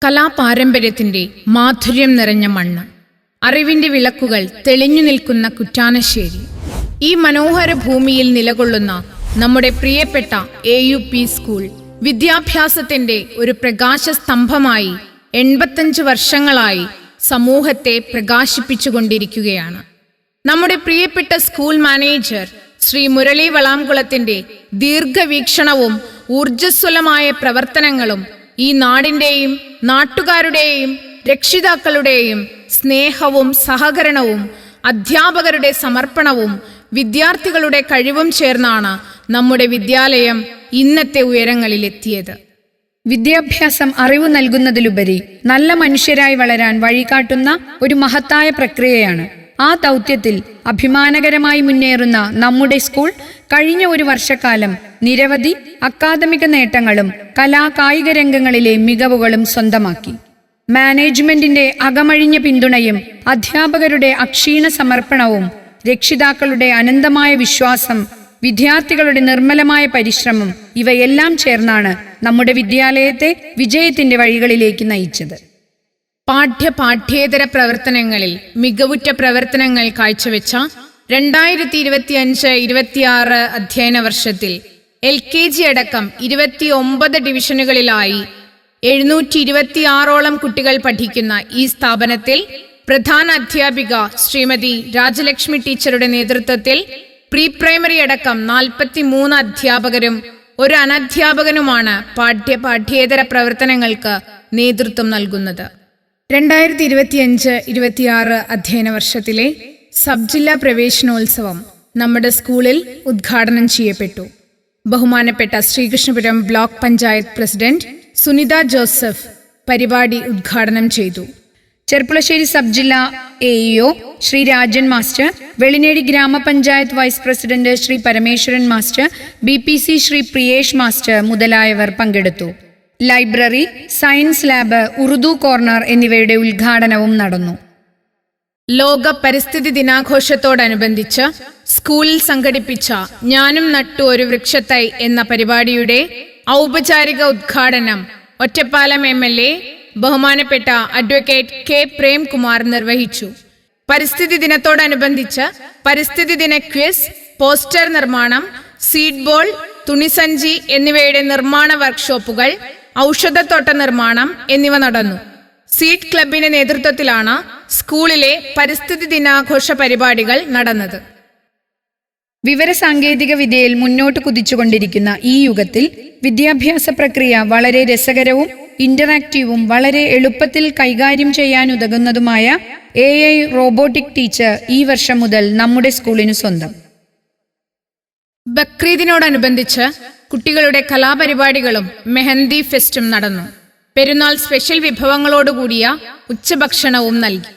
കലാപാരമ്പര്യത്തിൻ്റെ മാധുര്യം നിറഞ്ഞ മണ്ണ്, അറിവിൻ്റെ വിളക്കുകൾ തെളിഞ്ഞു നിൽക്കുന്ന കുറ്റാനശ്ശേരി. ഈ മനോഹര ഭൂമിയിൽ നിലകൊള്ളുന്ന നമ്മുടെ പ്രിയപ്പെട്ട AUP സ്കൂൾ വിദ്യാഭ്യാസത്തിൻ്റെ ഒരു പ്രകാശസ്തംഭമായി 85 വർഷങ്ങളായി സമൂഹത്തെ പ്രകാശിപ്പിച്ചുകൊണ്ടിരിക്കുകയാണ്. നമ്മുടെ പ്രിയപ്പെട്ട സ്കൂൾ മാനേജർ ശ്രീ മുരളി വളാംകുളത്തിൻ്റെ ദീർഘവീക്ഷണവും ഊർജ്ജസ്വലമായ പ്രവർത്തനങ്ങളും ഈ നാടിൻ്റെയും നാട്ടുകാരുടെയും രക്ഷിതാക്കളുടെയും സ്നേഹവും സഹകരണവും അധ്യാപകരുടെ സമർപ്പണവും വിദ്യാർത്ഥികളുടെ കഴിവും ചേർന്നാണ് നമ്മുടെ വിദ്യാലയം ഇന്നത്തെ ഉയരങ്ങളിലെത്തിയത്. വിദ്യാഭ്യാസം അറിവ് നൽകുന്നതിലുപരി നല്ല മനുഷ്യരായി വളരാൻ വഴികാട്ടുന്ന ഒരു മഹത്തായ പ്രക്രിയയാണ്. ആ ദൗത്യത്തിൽ അഭിമാനകരമായി മുന്നേറുന്ന നമ്മുടെ സ്കൂൾ കഴിഞ്ഞ ഒരു വർഷക്കാലം നിരവധി അക്കാദമിക നേട്ടങ്ങളും കായിക രംഗങ്ങളിലെ മികവുകളും സ്വന്തമാക്കി. മാനേജ്മെന്റിന്റെ അകമഴിഞ്ഞ പിന്തുണയും അധ്യാപകരുടെ അക്ഷീണ സമർപ്പണവും രക്ഷിതാക്കളുടെ അനന്തമായ വിശ്വാസം, വിദ്യാർത്ഥികളുടെ നിർമ്മലമായ പരിശ്രമം ഇവയെല്ലാം ചേർന്നാണ് നമ്മുടെ വിദ്യാലയത്തെ വിജയത്തിന്റെ വഴികളിലേക്ക് നയിച്ചത്. പാഠ്യേതര പ്രവർത്തനങ്ങളിൽ മികവുറ്റ പ്രവർത്തനങ്ങൾ കാഴ്ചവെച്ച 2025-26 അധ്യയന വർഷത്തിൽ LKG അടക്കം 29 ഡിവിഷനുകളിലായി 726ഓളം കുട്ടികൾ പഠിക്കുന്ന ഈ സ്ഥാപനത്തിൽ പ്രധാന അധ്യാപിക ശ്രീമതി രാജലക്ഷ്മി ടീച്ചറുടെ നേതൃത്വത്തിൽ പ്രീ പ്രൈമറി അടക്കം 43 അധ്യാപകരും ഒരു അനധ്യാപകനുമാണ് പാഠ്യേതര പ്രവർത്തനങ്ങൾക്ക് നേതൃത്വം നൽകുന്നത്. 2025-26 അധ്യയന വർഷത്തിലെ സബ് ജില്ലാ പ്രവേശനോത്സവം നമ്മുടെ സ്കൂളിൽ ഉദ്ഘാടനം ചെയ്യപ്പെട്ടു. ബഹുമാനപ്പെട്ട Sreekrishnapuram block panchayat president Sunitha Joseph പരിപാടി ഉദ്ഘാടനം ചെയ്തു. ചെർപ്പുളശ്ശേരി സബ് ജില്ലാ AEO ശ്രീ രാജൻ മാസ്റ്റർ, വെളിനേടി ഗ്രാമപഞ്ചായത്ത് vice president Sri Parameswaran master, BPC Sri Priyesh master മുതലായവർ പങ്കെടുത്തു. Library, science lab, Urdu corner എന്നിവയുടെ ഉദ്ഘാടനവും നടന്നു. ലോക പരിസ്ഥിതി ദിനാഘോഷത്തോടനുബന്ധിച്ച് സ്കൂളിൽ സംഘടിപ്പിച്ച ഞാനും നട്ടു ഒരു വൃക്ഷത്തൈ എന്ന പരിപാടിയുടെ ഔപചാരിക ഉദ്ഘാടനം ഒറ്റപ്പാലം MLA ബഹുമാനപ്പെട്ട അഡ്വക്കേറ്റ് K പ്രേംകുമാർ നിർവഹിച്ചു. പരിസ്ഥിതി ദിനത്തോടനുബന്ധിച്ച് പരിസ്ഥിതി ദിന ക്വിസ്, പോസ്റ്റർ നിർമ്മാണം, സീഡ് ബോൾ, തുണിസഞ്ചി എന്നിവയുടെ നിർമ്മാണ വർക്ക്ഷോപ്പുകൾ, ഔഷധത്തോട്ട നിർമ്മാണം എന്നിവ നടന്നു. സീഡ് ക്ലബിന്റെ നേതൃത്വത്തിലാണ് സ്കൂളിലെ പരിസ്ഥിതി ദിനാഘോഷ പരിപാടികൾ നടന്നത്. വിവരസാങ്കേതിക വിദ്യയിൽ മുന്നോട്ട് കുതിച്ചുകൊണ്ടിരിക്കുന്ന ഈ യുഗത്തിൽ വിദ്യാഭ്യാസ പ്രക്രിയ വളരെ രസകരവും ഇന്ററാക്റ്റീവും വളരെ എളുപ്പത്തിൽ കൈകാര്യം ചെയ്യാനുതകുന്നതുമായ AI റോബോട്ടിക് ടീച്ചർ ഈ വർഷം മുതൽ നമ്മുടെ സ്കൂളിന് സ്വന്തം. ബക്രീദിനോടനുബന്ധിച്ച് കുട്ടികളുടെ കലാപരിപാടികളും മെഹന്തി ഫെസ്റ്റും നടന്നു. പെരുന്നാൾ സ്പെഷ്യൽ വിഭവങ്ങളോടുകൂടിയ ഉച്ചഭക്ഷണവും നൽകി.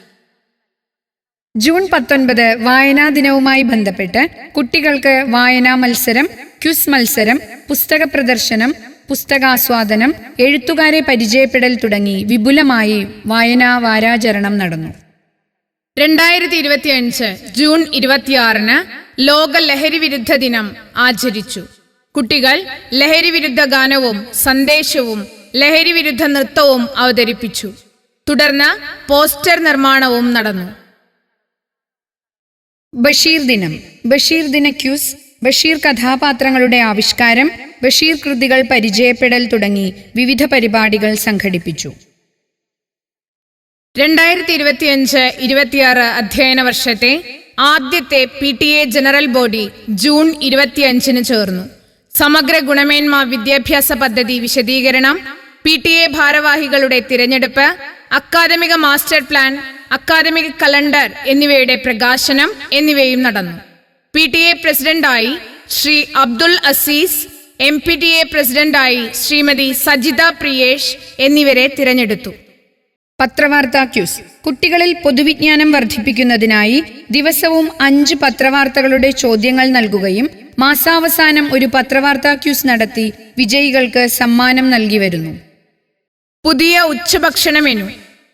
ജൂൺ 19 വായനാ ദിനവുമായി ബന്ധപ്പെട്ട് കുട്ടികൾക്ക് വായനാ മത്സരം, ക്വിസ് മത്സരം, പുസ്തക പ്രദർശനം, പുസ്തകാസ്വാദനം, എഴുത്തുകാരെ പരിചയപ്പെടൽ തുടങ്ങി വിപുലമായി വായനാ വാരാചരണം നടന്നു. 2025 ജൂൺ 26 ലോക ലഹരി വിരുദ്ധ ദിനം ആചരിച്ചു. കുട്ടികൾ ലഹരി വിരുദ്ധ ഗാനവും സന്ദേശവും ലഹരി വിരുദ്ധ നൃത്തവും അവതരിപ്പിച്ചു. തുടർന്ന് പോസ്റ്റർ നിർമ്മാണവും നടന്നു. ബഷീർ ദിനം, ബഷീർ ദിന ക്യൂസ്, ബഷീർ കഥാപാത്രങ്ങളുടെ ആവിഷ്കാരം, ബഷീർ കൃതികൾ പരിചയപ്പെടൽ തുടങ്ങി വിവിധ പരിപാടികൾ സംഘടിപ്പിച്ചു. 2025-26 അധ്യയന വർഷത്തെ ആദ്യത്തെ PTA ജനറൽ ബോഡി ജൂൺ 25 ചേർന്നു. സമഗ്ര ഗുണമേന്മ വിദ്യാഭ്യാസ പദ്ധതി വിശദീകരണം, PTA ഭാരവാഹികളുടെ തിരഞ്ഞെടുപ്പ്, അക്കാദമിക മാസ്റ്റർ പ്ലാൻ, അക്കാദമിക് കലണ്ടർ എന്നിവയുടെ പ്രകാശനം എന്നിവയും നടന്നു. PTA പ്രസിഡന്റായി ശ്രീ അബ്ദുൽ അസീസ്, MPTA പ്രസിഡന്റായി ശ്രീമതി സജിത പ്രിയേഷ് എന്നിവരെ തിരഞ്ഞെടുത്തു. പത്രവാർത്താ ക്യൂസ്, കുട്ടികളിൽ പൊതുവിജ്ഞാനം വർദ്ധിപ്പിക്കുന്നതിനായി ദിവസവും 5 പത്രവാർത്തകളുടെ ചോദ്യങ്ങൾ നൽകുകയും മാസാവസാനം ഒരു പത്രവാർത്താ ക്യൂസ് നടത്തി വിജയികൾക്ക് സമ്മാനം നൽകി വരുന്നു. പുതിയ ഉച്ചഭക്ഷണ മെനു,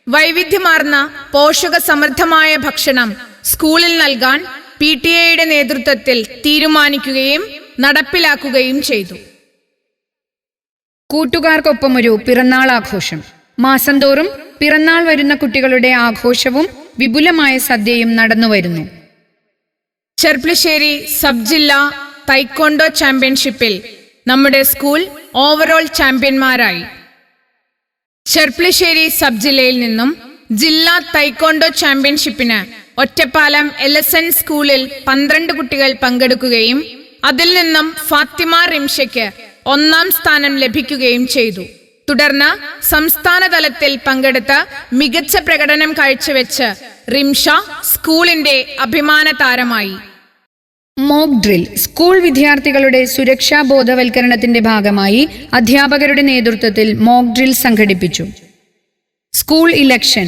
വൈവിധ്യമാർന്ന പോഷക സമൃദ്ധമായ ഭക്ഷണം സ്കൂളിൽ നൽകാൻ PTA നേതൃത്വത്തിൽ തീരുമാനിക്കുകയും നടപ്പിലാക്കുകയും ചെയ്തു. കൂട്ടുകാർക്കൊപ്പമൊരു പിറന്നാൾ ആഘോഷം. മാസം തോറും പിറന്നാൾ വരുന്ന കുട്ടികളുടെ ആഘോഷവും വിപുലമായ സദ്യയും നടന്നുവരുന്നു. ചെർപ്പുളശ്ശേരി സബ് ജില്ലാ തൈക്കോണ്ടോ ചാമ്പ്യൻഷിപ്പിൽ നമ്മുടെ സ്കൂൾ ഓവറോൾ ചാമ്പ്യന്മാരായി. ചെർപ്പുളശ്ശേരി സബ് ജില്ലയിൽ നിന്നും ജില്ലാ തൈക്കോണ്ടോ ചാമ്പ്യൻഷിപ്പിന് ഒറ്റപ്പാലം LSN സ്കൂളിൽ 12 കുട്ടികൾ പങ്കെടുക്കുകയും അതിൽ നിന്നും ഫാത്തിമ റിംഷയ്ക്ക് 1ാം സ്ഥാനം ലഭിക്കുകയും ചെയ്തു. തുടർന്ന് സംസ്ഥാന തലത്തിൽ പങ്കെടുത്ത് മികച്ച പ്രകടനം കാഴ്ചവെച്ച് റിംഷ സ്കൂളിന്റെ അഭിമാന താരമായി. Mock drill. സ്കൂൾ വിദ്യാർത്ഥികളുടെ സുരക്ഷാ ബോധവൽക്കരണത്തിന്റെ ഭാഗമായി അധ്യാപകരുടെ നേതൃത്വത്തിൽ മോക്ക് ഡ്രിൽ സംഘടിപ്പിച്ചു. School election.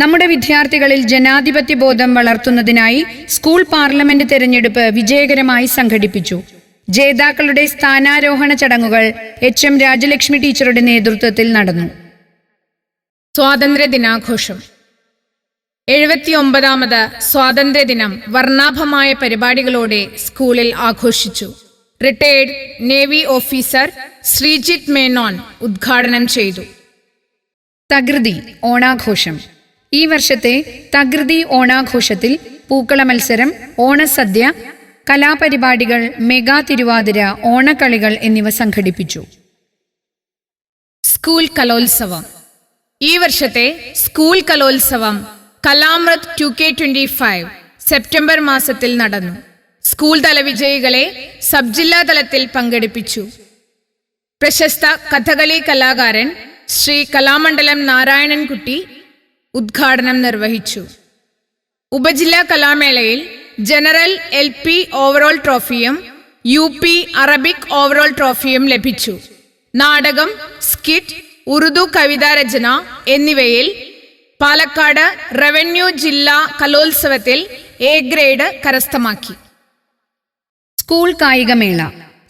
നമ്മുടെ വിദ്യാർത്ഥികളിൽ ജനാധിപത്യ ബോധം വളർത്തുന്നതിനായി സ്കൂൾ പാർലമെന്റ് തെരഞ്ഞെടുപ്പ് വിജയകരമായി സംഘടിപ്പിച്ചു. ജേതാക്കളുടെ സ്ഥാനാരോഹണ ചടങ്ങുകൾ HM രാജലക്ഷ്മി ടീച്ചറുടെ നേതൃത്വത്തിൽ നടന്നു. സ്വാതന്ത്ര്യ ദിനാഘോഷം. 79ാമത് സ്വാതന്ത്ര്യദിനം വർണ്ണാഭമായ പരിപാടികളോടെ സ്കൂളിൽ ആഘോഷിച്ചു. Retired navy officer Sreejith Menon ഉദ്ഘാടനം ചെയ്തു. തകൃതി ഓണാഘോഷം. ഈ വർഷത്തെ തകൃതി ഓണാഘോഷത്തിൽ പൂക്കള മത്സരം, ഓണസദ്യ, കലാപരിപാടികൾ, മെഗാ തിരുവാതിര, ഓണക്കളികൾ എന്നിവ സംഘടിപ്പിച്ചു. സ്കൂൾ കലോത്സവം. ഈ വർഷത്തെ സ്കൂൾ കലോത്സവം കലാമൃത് 2K25 സെപ്റ്റംബർ മാസത്തിൽ നടന്നു. സ്കൂൾ തല വിജയികളെ സബ് ജില്ലാ തലത്തിൽ പങ്കെടുപ്പിച്ചു. പ്രശസ്ത കഥകളി കലാകാരൻ ശ്രീ കലാമണ്ഡലം നാരായണൻകുട്ടി ഉദ്ഘാടനം നിർവഹിച്ചു. ഉപജില്ലാ കലാമേളയിൽ ജനറൽ LP ഓവറോൾ ട്രോഫിയും UP അറബിക് ഓവറോൾ ട്രോഫിയും ലഭിച്ചു. നാടകം, സ്കിറ്റ്, ഉറുദു കവിതാരചന എന്നിവയിൽ പാലക്കാട് റവന്യൂ ജില്ലാ കലോത്സവത്തിൽ A ഗ്രേഡ് കരസ്ഥമാക്കി. സ്കൂൾ കായികമേള.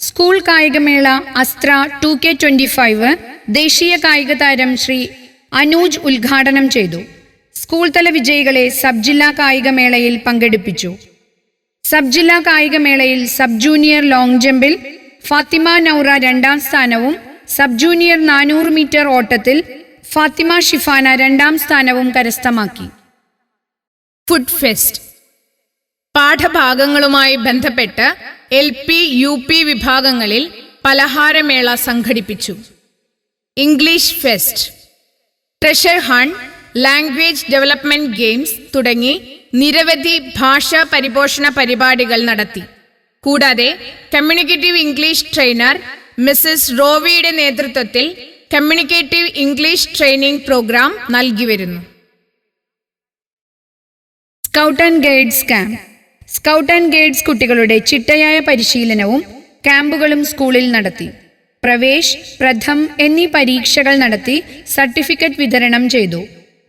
സ്കൂൾ കായികമേള അസ്ത്ര 2K25 ദേശീയ കായിക താരം ശ്രീ അനൂജ് ഉദ്ഘാടനം ചെയ്തു. സ്കൂൾ തല വിജയികളെ സബ് ജില്ലാ കായികമേളയിൽ പങ്കെടുപ്പിച്ചു. സബ് ജില്ലാ കായികമേളയിൽ സബ് ജൂനിയർ ലോങ് ജമ്പിൽ ഫാത്തിമ നൗറ 2ാം സ്ഥാനവും സബ് ജൂനിയർ 400 മീറ്റർ ഓട്ടത്തിൽ ഫാത്തിമ ഷിഫാന 2ാം സ്ഥാനവും കരസ്ഥമാക്കി. Food fest. പാഠഭാഗങ്ങളുമായി ബന്ധപ്പെട്ട് LP UP വിഭാഗങ്ങളിൽ പലഹാരമേള സംഘടിപ്പിച്ചു. English fest, treasure hunt, language development games തുടങ്ങി നിരവധി ഭാഷാ പരിപോഷണ പരിപാടികൾ നടത്തി. കൂടാതെ കമ്മ്യൂണിക്കേറ്റീവ് ഇംഗ്ലീഷ് ട്രെയിനർ മിസസ് റോവിയുടെ നേതൃത്വത്തിൽ കമ്മ്യൂണിക്കേറ്റീവ് ഇംഗ്ലീഷ് ട്രെയിനിംഗ് പ്രോഗ്രാം നൽകി വരുന്നു. Scout and guides camp. Scout and guides കുട്ടികളുടെ ചിട്ടയായ പരിശീലനവും ക്യാമ്പുകളും സ്കൂളിൽ നടത്തി. പ്രവേശ്, പ്രഥം എന്നീ പരീക്ഷകൾ നടത്തി സർട്ടിഫിക്കറ്റ് വിതരണം ചെയ്തു.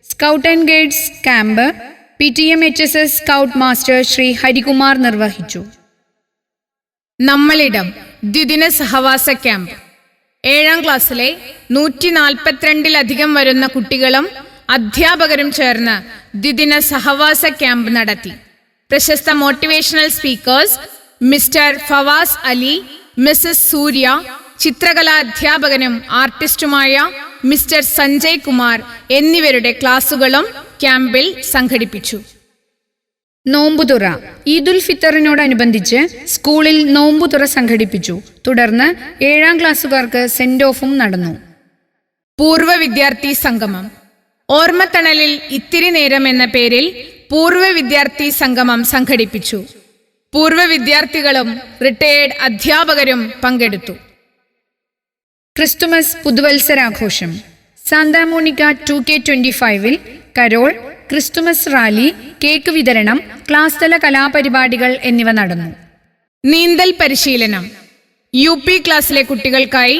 Scout and guides camp PTM HSS scout master Shri Harikumar നിർവഹിച്ചു. നമ്മളിടം ദ്വിദിന സഹവാസ ക്യാമ്പ്. 7ാം ക്ലാസ്സിലെ 142-ലധികം വരുന്ന കുട്ടികളും അധ്യാപകരും ചേർന്ന് ദ്വിദിന സഹവാസ ക്യാമ്പ് നടത്തി. പ്രശസ്ത motivational speakers mister Fawas Ali, Mrs Surya, ചിത്രകലാ അധ്യാപകനും ആർട്ടിസ്റ്റുമായ മിസ്റ്റർ സഞ്ജയ് കുമാർ എന്നിവരുടെ ക്ലാസുകളും ക്യാമ്പിൽ സംഘടിപ്പിച്ചു. നോമ്പുതുറ. ഈദുൽ ഫിത്തറിനോടനുബന്ധിച്ച് സ്കൂളിൽ നോമ്പുതുറ സംഘടിപ്പിച്ചു. തുടർന്ന് 7ാം ക്ലാസ്സുകാർക്ക് സെന്റ് ഓഫും നടന്നു. പൂർവ്വ വിദ്യാർത്ഥി സംഗമം. ഓർമ്മത്തണലിൽ ഇത്തിരി നേരം എന്ന പേരിൽ പൂർവ്വ വിദ്യാർത്ഥി സംഗമം സംഘടിപ്പിച്ചു. പൂർവ്വ വിദ്യാർത്ഥികളും റിട്ടയേർഡ് അധ്യാപകരും പങ്കെടുത്തു. ക്രിസ്തുമസ് പുതുവത്സരാഘോഷം. Santa Monica 2K25 carol, Christmas rally, cake വിതരണം, ക്ലാസ് തല കലാപരിപാടികൾ എന്നിവ നടന്നു. നീന്തൽ പരിശീലനം. UP ക്ലാസ്സിലെ കുട്ടികൾക്കായി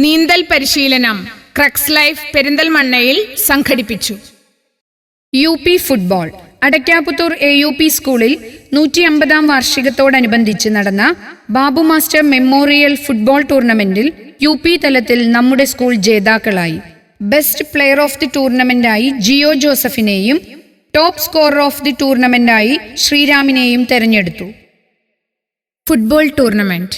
നീന്തൽ പരിശീലനം ക്രക്സ് ലൈഫ് പെരിന്തൽമണ്ണയിൽ സംഘടിപ്പിച്ചു. UP football. അടയ്ക്കാപുത്തൂർ AUP സ്കൂളിൽ 150ാം വാർഷികത്തോടനുബന്ധിച്ച് നടന്ന ബാബു മാസ്റ്റർ മെമ്മോറിയൽ ഫുട്ബോൾ ടൂർണമെന്റിൽ UP തലത്തിൽ നമ്മുടെ സ്കൂൾ ജേതാക്കളായി. ബെസ്റ്റ് പ്ലെയർ ഓഫ് ദി ടൂർണമെന്റായി ജിയോ ജോസഫിനെയും ടോപ്പ് സ്കോറർ ഓഫ് ദി ടൂർണമെന്റായി ശ്രീരാമിനെയും തെരഞ്ഞെടുത്തു. Football tournament.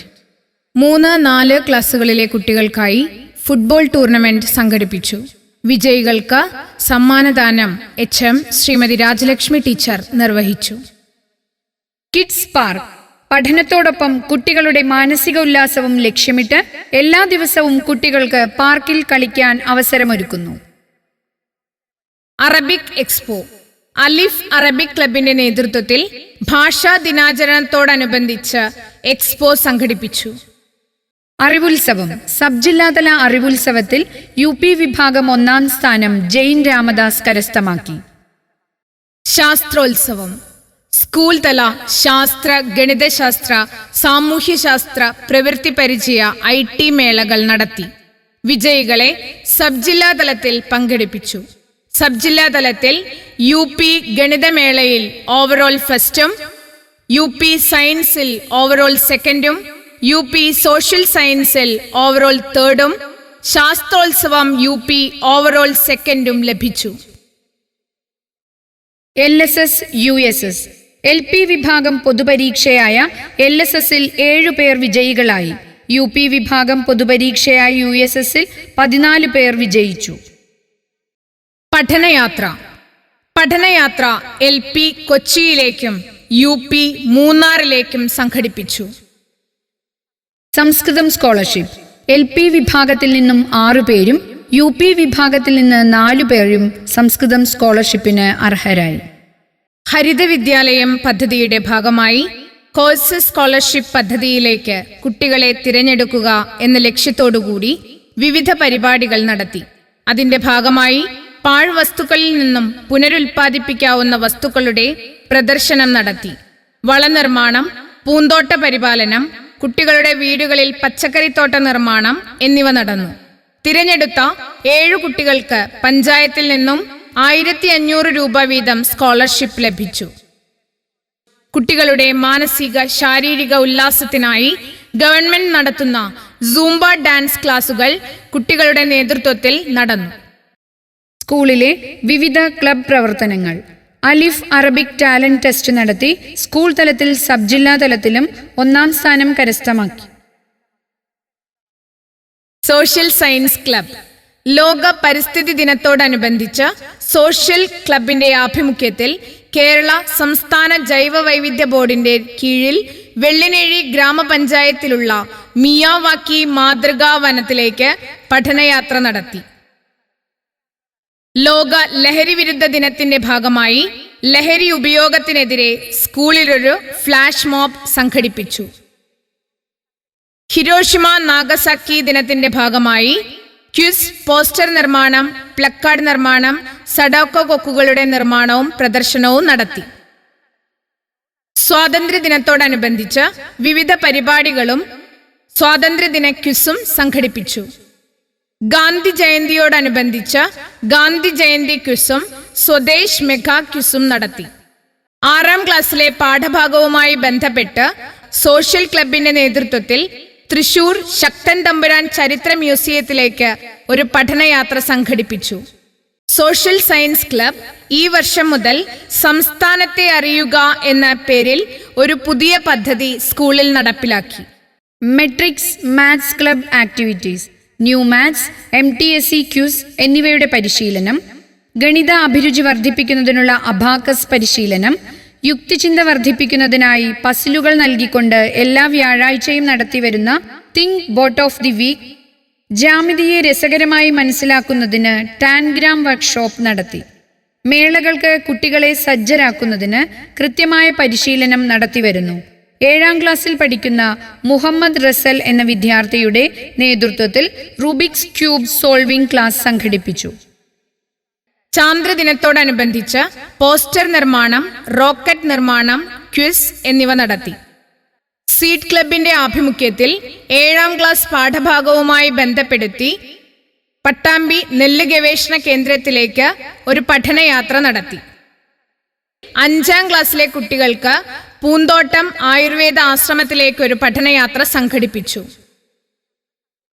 3-4 ക്ലാസ്സുകളിലെ കുട്ടികൾക്കായി ഫുട്ബോൾ ടൂർണമെന്റ് സംഘടിപ്പിച്ചു. വിജയികൾക്ക് സമ്മാനദാനം HM ശ്രീമതി രാജലക്ഷ്മി ടീച്ചർ നിർവഹിച്ചു. കിഡ്സ് പാർക്ക് പഠനത്തോടൊപ്പം കുട്ടികളുടെ മാനസിക ഉല്ലാസവും ലക്ഷ്യമിട്ട് എല്ലാ ദിവസവും കുട്ടികൾക്ക് പാർക്കിൽ കളിക്കാൻ അവസരമൊരുക്കുന്നു. അറബിക് എക്സ്പോ അലിഫ് അറബിക് ക്ലബിന്റെ നേതൃത്വത്തിൽ ഭാഷാ ദിനാചരണത്തോടനുബന്ധിച്ച് എക്സ്പോ സംഘടിപ്പിച്ചു. അറിവുത്സവം സബ് ജില്ലാതല അറിവുത്സവത്തിൽ UP വിഭാഗം 1ാം സ്ഥാനം ജെയിൻ രാമദാസ് കരസ്ഥമാക്കി. ശാസ്ത്രോത്സവം സ്കൂൾ തല ശാസ്ത്ര, ഗണിതശാസ്ത്ര, സാമൂഹ്യശാസ്ത്ര, പ്രവൃത്തി പരിചയ IT മേളകൾ നടത്തി. വിജയികളെ സബ് ജില്ലാ തലത്തിൽ പങ്കെടുപ്പിച്ചു. സബ് ജില്ലാ തലത്തിൽ UP ഗണിതമേളയിൽ ഓവറോൾ ഫസ്റ്റും, UP സയൻസിൽ ഓവറോൾ സെക്കൻഡും, UP സോഷ്യൽ സയൻസിൽ ഓവറോൾ തേർഡും, ശാസ്ത്രോത്സവം UP ഓവറോൾ സെക്കൻഡും ലഭിച്ചു. LSS USS LP വിഭാഗം പൊതുപരീക്ഷയായ LSSൽ 7 പേർ വിജയികളായി. UP വിഭാഗം പൊതുപരീക്ഷയായ USSൽ 14 പേർ വിജയിച്ചു. പഠനയാത്ര LP കൊച്ചിയിലേക്കും UP മൂന്നാറിലേക്കും സംഘടിപ്പിച്ചു. സംസ്കൃതം സ്കോളർഷിപ്പ് LP വിഭാഗത്തിൽ നിന്നും 6 പേരും UP വിഭാഗത്തിൽ നിന്ന് 4 പേരും സംസ്കൃതം സ്കോളർഷിപ്പിന് അർഹരായി. ഹരിത വിദ്യാലയം പദ്ധതിയുടെ ഭാഗമായി കോഴ്സ് സ്കോളർഷിപ്പ് പദ്ധതിയിലേക്ക് കുട്ടികളെ തിരഞ്ഞെടുക്കുക എന്ന ലക്ഷ്യത്തോടുകൂടി വിവിധ പരിപാടികൾ നടത്തി. അതിന്റെ ഭാഗമായി പാഴ്വസ്തുക്കളിൽ നിന്നും പുനരുൽപ്പാദിപ്പിക്കാവുന്ന വസ്തുക്കളുടെ പ്രദർശനം നടത്തി. വളനിർമ്മാണം, പൂന്തോട്ട പരിപാലനം, കുട്ടികളുടെ വീടുകളിൽ പച്ചക്കറിത്തോട്ട നിർമ്മാണം എന്നിവ നടന്നു. തിരഞ്ഞെടുത്ത 7 കുട്ടികൾക്ക് പഞ്ചായത്തിൽ നിന്നും 1500 രൂപ വീതം സ്കോളർഷിപ്പ് ലഭിച്ചു. കുട്ടികളുടെ മാനസിക ശാരീരിക ഉല്ലാസത്തിനായി ഗവൺമെന്റ് നടത്തുന്ന സൂംബ ഡാൻസ് ക്ലാസുകൾ കുട്ടികളുടെ നേതൃത്വത്തിൽ നടന്നു. സ്കൂളിലെ വിവിധ ക്ലബ് പ്രവർത്തനങ്ങൾ അലിഫ് അറബിക് ടാലന്റ് ടെസ്റ്റ് നടത്തി സ്കൂൾ തലത്തിൽ സബ് ജില്ലാ തലത്തിലും 1ാം സ്ഥാനം കരസ്ഥമാക്കി. സോഷ്യൽ സയൻസ് ക്ലബ് ലോക പരിസ്ഥിതി ദിനത്തോടനുബന്ധിച്ച് സോഷ്യൽ ക്ലബിന്റെ ആഭിമുഖ്യത്തിൽ കേരള സംസ്ഥാന ജൈവ വൈവിധ്യ ബോർഡിന്റെ കീഴിൽ വെള്ളിനേഴി ഗ്രാമപഞ്ചായത്തിലുള്ള മിയാവാക്കി മാതൃകാ വനത്തിലേക്ക് പഠനയാത്ര നടത്തി. ലോക ലഹരി വിരുദ്ധ ദിനത്തിന്റെ ഭാഗമായി ലഹരി ഉപയോഗത്തിനെതിരെ സ്കൂളിലൊരു ഫ്ലാഷ് മോബ് സംഘടിപ്പിച്ചു. ഹിരോഷിമ നാഗസാക്കി ദിനത്തിന്റെ ഭാഗമായി ക്വിസ്, പോസ്റ്റർ നിർമ്മാണം, പ്ലക്കാർഡ് നിർമ്മാണം, സഡോക്കോ കൊക്കുകളുടെ നിർമ്മാണവും പ്രദർശനവും നടത്തി. സ്വാതന്ത്ര്യദിനത്തോടനുബന്ധിച്ച് വിവിധ പരിപാടികളും സ്വാതന്ത്ര്യദിന ക്വിസും സംഘടിപ്പിച്ചു. ഗാന്ധി ജയന്തിയോടനുബന്ധിച്ച് ഗാന്ധി ജയന്തി ക്വിസും സ്വദേശ് മെഗാ ക്വിസും നടത്തി. 6ാം ക്ലാസ്സിലെ പാഠഭാഗവുമായി ബന്ധപ്പെട്ട് സോഷ്യൽ ക്ലബിന്റെ നേതൃത്വത്തിൽ തൃശൂർ ശക്തൻ തമ്പുരാൻ ചരിത്ര മ്യൂസിയത്തിലേക്ക് ഒരു പഠനയാത്ര സംഘടിപ്പിച്ചു. സോഷ്യൽ സയൻസ് ക്ലബ് ഈ വർഷം മുതൽ സംസ്ഥാനത്തെ അറിയുക എന്ന പേരിൽ ഒരു പുതിയ പദ്ധതി സ്കൂളിൽ നടപ്പിലാക്കി. Metrics maths club activities, new maths, MTSC ക്യൂസ് എന്നിവയുടെ പരിശീലനം, ഗണിത അഭിരുചി വർദ്ധിപ്പിക്കുന്നതിനുള്ള അബാക്കസ് പരിശീലനം, യുക്തിചിന്ത വർദ്ധിപ്പിക്കുന്നതിനായി പസിലുകൾ നൽകിക്കൊണ്ട് എല്ലാ വ്യാഴാഴ്ചയും നടത്തിവരുന്ന think bot of the week, ജ്യാമിതിയെ രസകരമായി മനസ്സിലാക്കുന്നതിന് ടാൻഗ്രാം വർക്ക്ഷോപ്പ് നടത്തി. മേളകൾക്ക് കുട്ടികളെ സജ്ജരാക്കുന്നതിന് കൃത്യമായ പരിശീലനം നടത്തിവരുന്നു. 7ാം ക്ലാസ്സിൽ പഠിക്കുന്ന മുഹമ്മദ് റസൽ എന്ന വിദ്യാർത്ഥിയുടെ നേതൃത്വത്തിൽ റൂബിക്സ് ക്യൂബ് സോൾവിംഗ് ക്ലാസ് സംഘടിപ്പിച്ചു. ചാന്ദ്രദിനത്തോടനുബന്ധിച്ച് പോസ്റ്റർ നിർമ്മാണം, റോക്കറ്റ് നിർമ്മാണം, ക്വിസ് എന്നിവ നടത്തി. സീഡ് ക്ലബിന്റെ ആഭിമുഖ്യത്തിൽ 7ാം ക്ലാസ് പാഠഭാഗവുമായി ബന്ധപ്പെടുത്തി പട്ടാമ്പി നെല്ല് ഗവേഷണ കേന്ദ്രത്തിലേക്ക് ഒരു പഠനയാത്ര നടത്തി. 5ാം ക്ലാസ്സിലെ കുട്ടികൾക്ക് പൂന്തോട്ടം ആയുർവേദ ആശ്രമത്തിലേക്ക് ഒരു പഠനയാത്ര സംഘടിപ്പിച്ചു.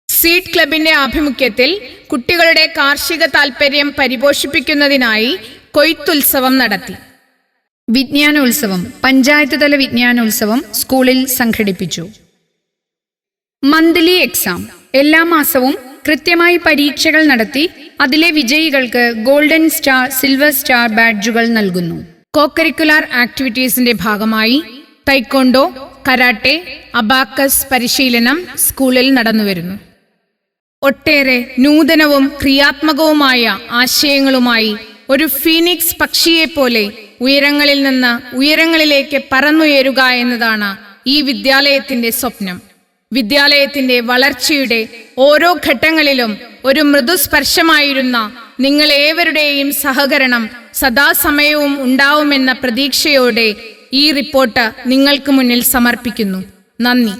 സീഡ് ക്ലബിന്റെ ആഭിമുഖ്യത്തിൽ കുട്ടികളുടെ കാർഷിക താൽപര്യം പരിപോഷിപ്പിക്കുന്നതിനായി കൊയ്ത്തുത്സവം നടത്തി. വിജ്ഞാനോത്സവം, പഞ്ചായത്ത് തല വിജ്ഞാനോത്സവം സ്കൂളിൽ സംഘടിപ്പിച്ചു. മന്ത്ലി എക്സാം, എല്ലാ മാസവും കൃത്യമായി പരീക്ഷകൾ നടത്തി അതിലെ വിജയികൾക്ക് ഗോൾഡൻ സ്റ്റാർ, സിൽവർ സ്റ്റാർ ബാഡ്ജുകൾ നൽകുന്നു. കോകരിക്കുലാർ ആക്ടിവിറ്റീസിന്റെ ഭാഗമായി തൈക്കോണ്ടോ, കരാട്ടെ, അബാക്കസ് പരിശീലനം സ്കൂളിൽ നടന്നുവരുന്നു. ഒട്ടേറെ നൂതനവും ക്രിയാത്മകവുമായ ആശയങ്ങളുമായി ഒരു ഫീനിക്സ് പക്ഷിയെപ്പോലെ ഉയരങ്ങളിൽ നിന്ന് ഉയരങ്ങളിലേക്ക് പറന്നുയരുക എന്നതാണ് ഈ വിദ്യാലയത്തിന്റെ സ്വപ്നം. വിദ്യാലയത്തിന്റെ വളർച്ചയുടെ ഓരോ ഘട്ടങ്ങളിലും ഒരു മൃദുസ്പർശമായിരുന്ന നിങ്ങളേവരുടെയും സഹകരണം സദാസമയവും ഉണ്ടാവുമെന്ന പ്രതീക്ഷയോടെ ഈ റിപ്പോർട്ട് നിങ്ങൾക്ക് മുന്നിൽ സമർപ്പിക്കുന്നു. നന്ദി.